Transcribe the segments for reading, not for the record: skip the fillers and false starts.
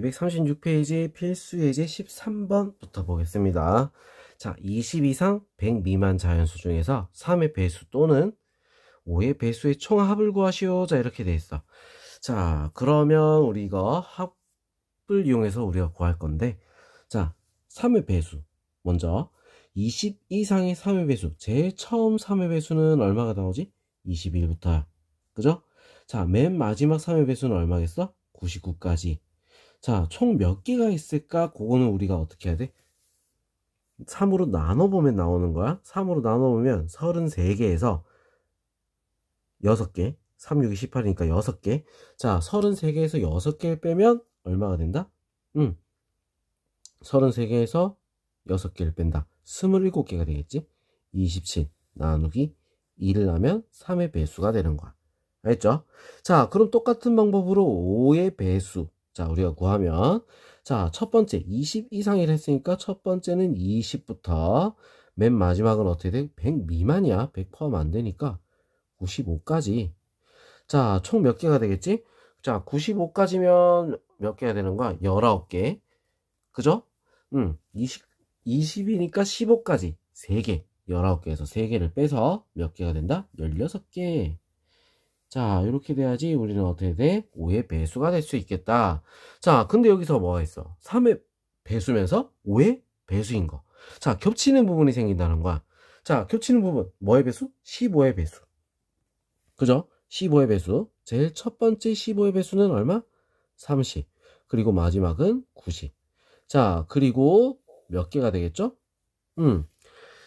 236페이지 필수 예제 13번부터 보겠습니다. 자, 20 이상 100 미만 자연수 중에서 3의 배수 또는 5의 배수의 총합을 구하시오. 자, 이렇게 돼 있어. 자, 그러면 우리 이거 합을 이용해서 우리가 구할 건데, 자, 3의 배수. 먼저 20 이상의 3의 배수. 제일 처음 3의 배수는 얼마가 나오지? 21부터야. 그죠? 자, 맨 마지막 3의 배수는 얼마겠어? 99까지. 자, 총 몇 개가 있을까? 그거는 우리가 어떻게 해야 돼? 3으로 나눠보면 나오는 거야. 3으로 나눠보면 33개에서 6개. 3, 6이 18이니까 6개. 자, 33개에서 6개를 빼면 얼마가 된다? 33개에서 6개를 뺀다. 27개가 되겠지? 27 나누기 2를 하면 3의 배수가 되는 거야. 알겠죠? 자, 그럼 똑같은 방법으로 5의 배수. 자, 우리가 구하면, 자, 첫 번째 20 이상이라 했으니까 첫 번째는 20부터 맨 마지막은 어떻게 돼? 100 미만이야. 100 포함 안 되니까 95까지. 자, 총 몇 개가 되겠지? 자, 95까지면 몇 개가 되는 거야? 19개. 그죠? 20이니까 15까지 3개. 19개에서 3개를 빼서 몇 개가 된다? 16개. 자, 이렇게 돼야지 우리는 어떻게 돼? 5의 배수가 될 수 있겠다. 자, 근데 여기서 뭐가 있어? 3의 배수면서 5의 배수인 거. 자, 겹치는 부분이 생긴다는 거야. 자, 겹치는 부분 뭐의 배수? 15의 배수. 그죠? 15의 배수. 제일 첫 번째 15의 배수는 얼마? 30. 그리고 마지막은 90. 자, 그리고 몇 개가 되겠죠?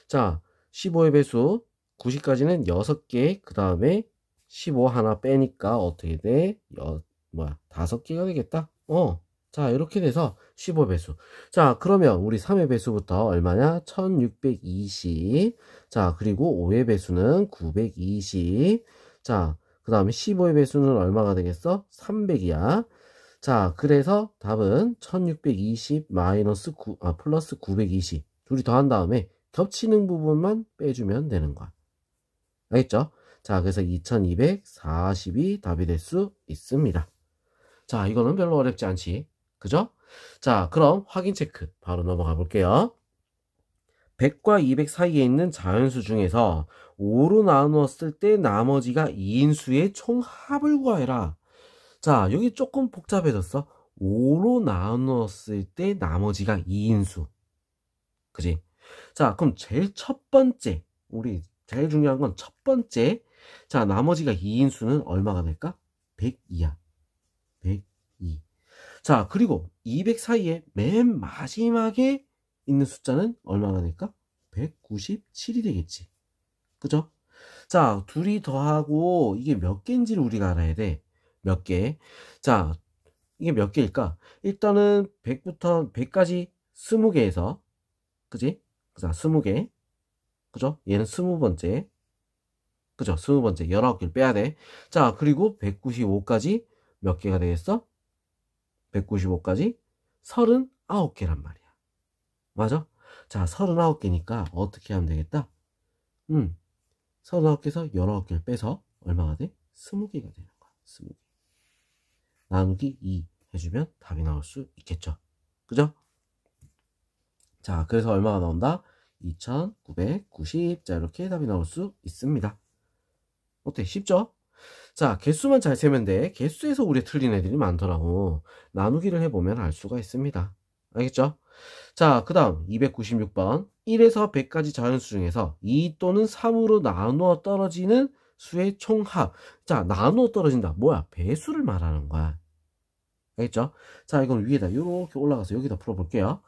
자, 15의 배수 90까지는 6개. 그 다음에 15 하나 빼니까 어떻게 돼? 5개가 되겠다. 자, 이렇게 돼서 15배수. 자, 그러면 우리 3의 배수부터 얼마냐? 1620. 자, 그리고 5의 배수는 920. 자, 그 다음에 15의 배수는 얼마가 되겠어? 300이야. 자, 그래서 답은 1620 플러스 920. 둘이 더한 다음에 겹치는 부분만 빼주면 되는 거야. 알겠죠? 자, 그래서 2240이 답이 될 수 있습니다. 자, 이거는 별로 어렵지 않지. 그죠? 자, 그럼 확인 체크 바로 넘어가 볼게요. 100과 200 사이에 있는 자연수 중에서 5로 나누었을 때 나머지가 2인수의 총합을 구하여라. 자, 여기 조금 복잡해졌어. 5로 나누었을 때 나머지가 2인수. 그지? 자, 그럼 제일 첫 번째, 우리 제일 중요한 건 첫 번째. 자, 나머지가 2인수는 얼마가 될까? 102야. 102. 자, 그리고 200 사이에 맨 마지막에 있는 숫자는 얼마가 될까? 197이 되겠지. 그죠? 자, 둘이 더하고 이게 몇 개인지를 우리가 알아야 돼. 몇 개. 자, 이게 몇 개일까? 일단은 100부터 100까지 20개에서, 그지? 자, 20개. 그죠? 얘는 20번째. 그죠? 20번째. 19개를 빼야 돼. 자, 그리고 195까지 몇 개가 되겠어? 195까지 39개란 말이야. 맞아? 자, 39개니까 어떻게 하면 되겠다? 39개에서 19개를 빼서 얼마가 돼? 20개가 되는 거야. 20개. 나누기 2 해주면 답이 나올 수 있겠죠. 그죠? 자, 그래서 얼마가 나온다? 2990. 자, 이렇게 답이 나올 수 있습니다. 어때? 쉽죠? 자, 개수만 잘 세면 돼. 개수에서 우리 틀린 애들이 많더라고. 나누기를 해보면 알 수가 있습니다. 알겠죠? 자, 그 다음 296번. 1에서 100까지 자연수 중에서 2 또는 3으로 나누어 떨어지는 수의 총합. 자, 나누어 떨어진다. 뭐야? 배수를 말하는 거야. 알겠죠? 자, 이건 위에다 이렇게 올라가서 여기다 풀어볼게요.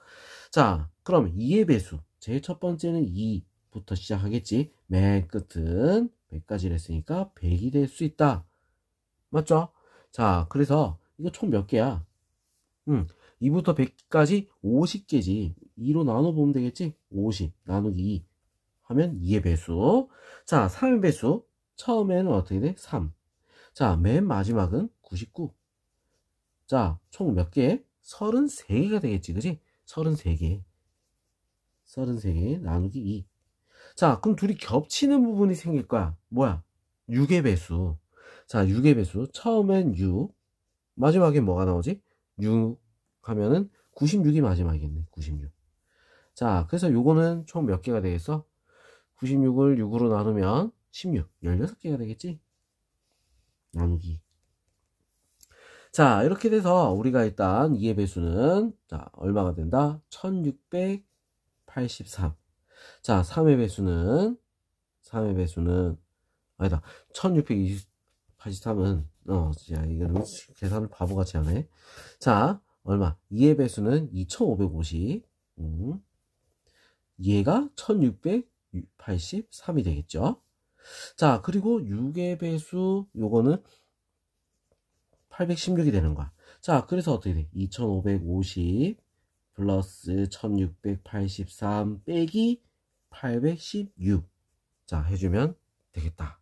자, 그럼 2의 배수. 제일 첫 번째는 2부터 시작하겠지. 맨 끝은 100까지 했으니까 100이 될 수 있다. 맞죠? 자, 그래서 이거 총 몇 개야? 2부터 100까지 50개지. 2로 나눠보면 되겠지? 50 나누기 2 하면 2의 배수. 자, 3의 배수. 처음에는 어떻게 돼? 3. 자, 맨 마지막은 99. 자, 총 몇 개? 33개가 되겠지. 그지? 33개. 33개 나누기 2. 자, 그럼 둘이 겹치는 부분이 생길 거야. 뭐야? 6의 배수. 자, 6의 배수. 처음엔 6. 마지막에 뭐가 나오지? 6 하면은 96이 마지막이겠네. 96. 자, 그래서 요거는 총 몇 개가 되겠어? 96을 6으로 나누면 16, 16개가 되겠지? 나누기. 자, 이렇게 돼서 우리가 일단 2의 배수는 자, 얼마가 된다? 1683. 자, 3의 배수는 아니다. 1683은 자, 이거는 계산을 바보같이 하네. 자, 얼마? 2의 배수는 2550. 얘가 1683이 되겠죠. 자, 그리고 6의 배수 요거는 816이 되는 거야. 자, 그래서 어떻게 돼? 2550 플러스 1683 빼기 816. 자, 해주면 되겠다.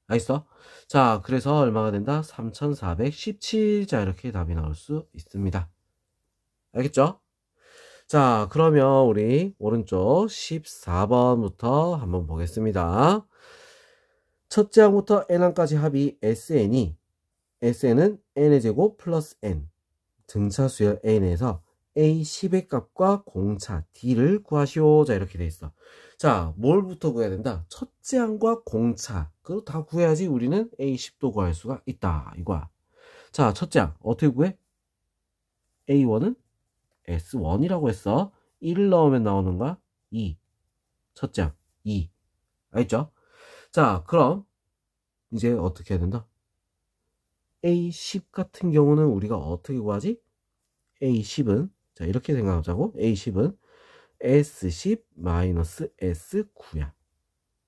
알겠어? 자, 그래서 얼마가 된다? 3417. 자, 이렇게 답이 나올 수 있습니다. 알겠죠? 자, 그러면 우리 오른쪽 14번부터 한번 보겠습니다. 첫째 항부터 n항까지 합이 SN은 n의 제곱 플러스 n 등차수열 n에서 a10의 값과 공차 d를 구하시오. 자, 이렇게 돼 있어. 자, 뭘부터 구해야 된다? 첫째 항과 공차. 그거 다 구해야지 우리는 a10도 구할 수가 있다. 이거야. 자, 첫째 항 어떻게 구해? a1은 S1이라고 했어. 1을 넣으면 나오는 거야? 2. 첫째 항 2. 알겠죠? 자, 그럼 이제 어떻게 해야 된다? A10 같은 경우는 우리가 어떻게 구하지? A10은 자, 이렇게 생각하자고. A10은 S10-S9야.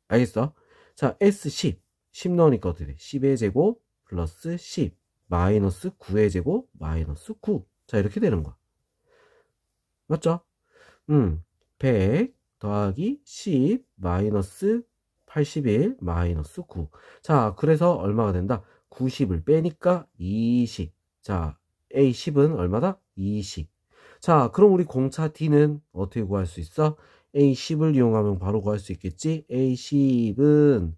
알겠어? 자, S10 10 넣으니까 어떻게 돼? 10의 제곱 플러스 10 마이너스 9의 제곱 마이너스 9. 자, 이렇게 되는 거야. 맞죠? 100 더하기 10 마이너스 81 마이너스 9. 자, 그래서 얼마가 된다? 90을 빼니까 20. 자, A10은 얼마다? 20. 자, 그럼 우리 공차 D는 어떻게 구할 수 있어? A10을 이용하면 바로 구할 수 있겠지? A10은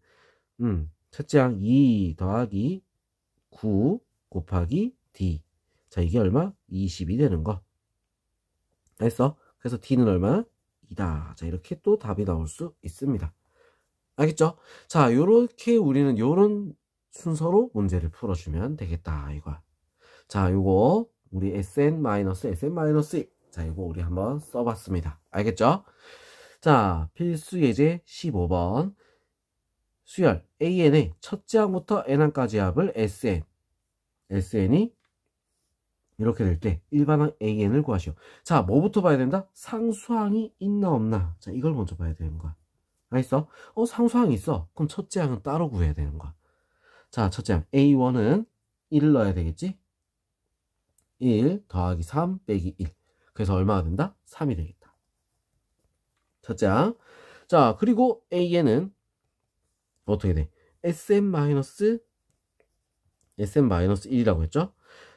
첫째 항 2 더하기 9 곱하기 D. 자, 이게 얼마? 20이 되는 거. 알겠어? 그래서 D는 얼마? 2다. 자, 이렇게 또 답이 나올 수 있습니다. 알겠죠? 자, 요렇게 우리는 요런 순서로 문제를 풀어주면 되겠다. 이거야. 자, 요거 우리 SN-SN-1. 자, 이거 우리 한번 써봤습니다. 알겠죠? 자, 필수 예제 15번. 수열 AN의 첫째 항부터 n항까지 합을 SN이 이렇게 될 때 일반항 AN을 구하시오. 자, 뭐부터 봐야 된다? 상수항이 있나 없나? 자, 이걸 먼저 봐야 되는 거야. 알겠어? 상수항이 있어. 그럼 첫째 항은 따로 구해야 되는 거야. 자, 첫째 항 A1은 1을 넣어야 되겠지? 1 더하기 3 빼기 1. 그래서 얼마가 된다? 3이 되겠다. 첫째 항. 자, 그리고 AN은 어떻게 돼? SM-1이라고 했죠?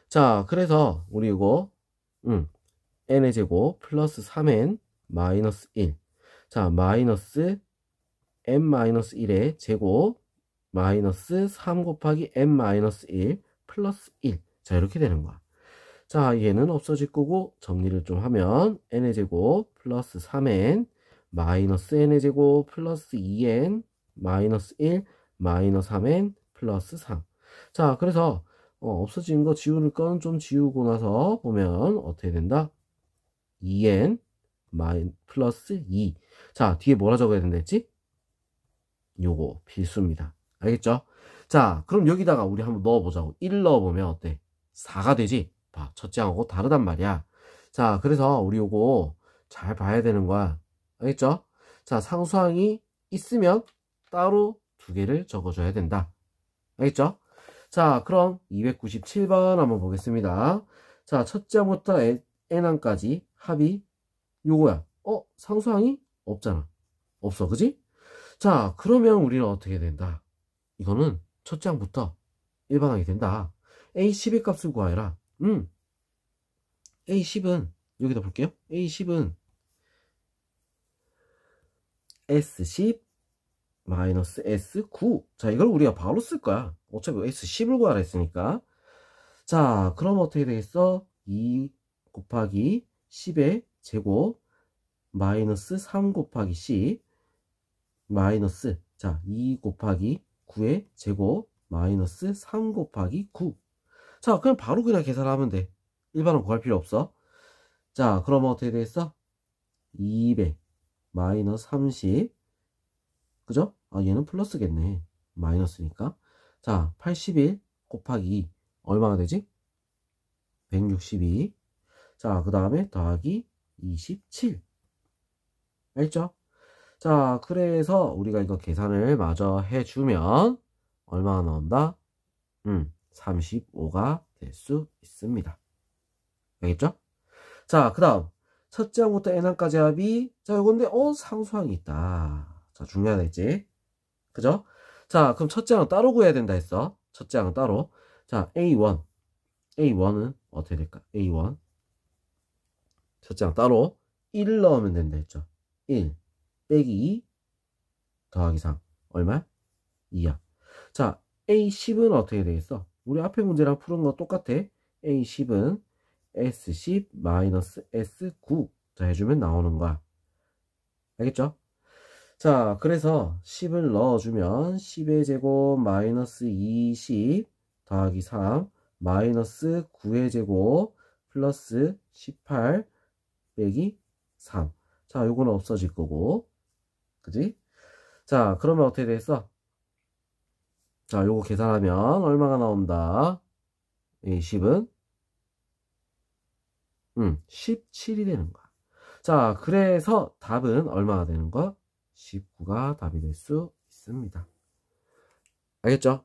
자, 그래서 우리 이거 n의 제곱 플러스 3n 마이너스 1. 자, 마이너스 n-1의 제곱 마이너스 3 곱하기 n-1 플러스 1. 자, 이렇게 되는 거야. 자, 얘는 없어질 거고 정리를 좀 하면 n의 제곱 플러스 3n 마이너스 n의 제곱 플러스 2n 마이너스 1 마이너스 3n 플러스 3. 자, 그래서 없어진 거 지울 건 좀 지우고 나서 보면 어떻게 된다? 2n 플러스 2. 자, 뒤에 뭐라 적어야 된다 했지? 요거 필수입니다. 알겠죠? 자, 그럼 여기다가 우리 한번 넣어보자고. 1 넣어보면 어때? 4가 되지? 봐, 첫째 항하고 다르단 말이야. 자, 그래서 우리 요거 잘 봐야 되는 거야. 알겠죠? 자, 상수항이 있으면 따로 두 개를 적어줘야 된다. 알겠죠? 자, 그럼 297번 한번 보겠습니다. 자, 첫째 항부터 n항까지 합이 요거야. 상수항이 없잖아. 없어, 그지? 자, 그러면 우리는 어떻게 된다? 이거는 첫째 항부터 일반항이 된다. A10의 값을 구하여라. A10은 여기다 볼게요. A10은 S10 마이너스 S9. 자, 이걸 우리가 바로 쓸 거야. 어차피 S10을 구하라 했으니까. 자, 그럼 어떻게 되겠어? 2 곱하기 10의 제곱 마이너스 3 곱하기 10 마이너스 자 2 곱하기 9의 제곱 마이너스 3 곱하기 9. 자 그냥 바로 그냥 계산하면 돼. 일반은 구할 필요 없어. 자 그러면 어떻게 되겠어? 200 마이너스 30 그죠? 아 얘는 플러스겠네. 마이너스니까. 자 81 곱하기 2 얼마나 되지? 162. 자 그 다음에 더하기 27. 알죠? 자 그래서 우리가 이거 계산을 마저 해주면 얼마나 나온다? 35가 될 수 있습니다. 알겠죠? 자 그 다음 첫째 항부터 n항까지 합이 자 요건데 상수항이 있다. 자 중요하겠지? 그죠? 자 그럼 첫째 항은 따로 구해야 된다 했어. 첫째 항은 따로. 자 A1은 어떻게 될까? A1 첫째 항 따로 1을 넣으면 된다 했죠. 1 빼기 2 더하기 3 얼마? 2야. 자 A10은 어떻게 되겠어? 우리 앞에 문제랑 푸른 거 똑같아. A10은 S10 마이너스 S9 자 해주면 나오는 거야. 알겠죠? 자 그래서 10을 넣어주면 10의 제곱 마이너스 20 더하기 3 마이너스 9의 제곱 플러스 18 빼기 3. 자 요거는 없어질 거고 그지? 자 그러면 어떻게 되겠어? 자 요거 계산하면 얼마가 나온다? 이 10은 17이 되는 거야. 자 그래서 답은 얼마가 되는 거야? 19가 답이 될 수 있습니다. 알겠죠?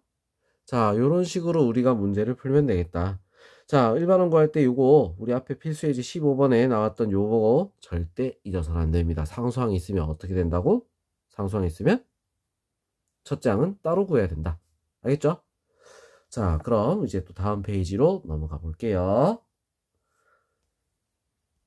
자 요런 식으로 우리가 문제를 풀면 되겠다. 자 일반원 구할 때 요거 우리 앞에 필수예제 15번에 나왔던 요거 절대 잊어서는 안 됩니다. 상수항이 있으면 어떻게 된다고? 상수항이 있으면 첫째 항은 따로 구해야 된다. 알겠죠? 자 그럼 이제 또 다음 페이지로 넘어가 볼게요.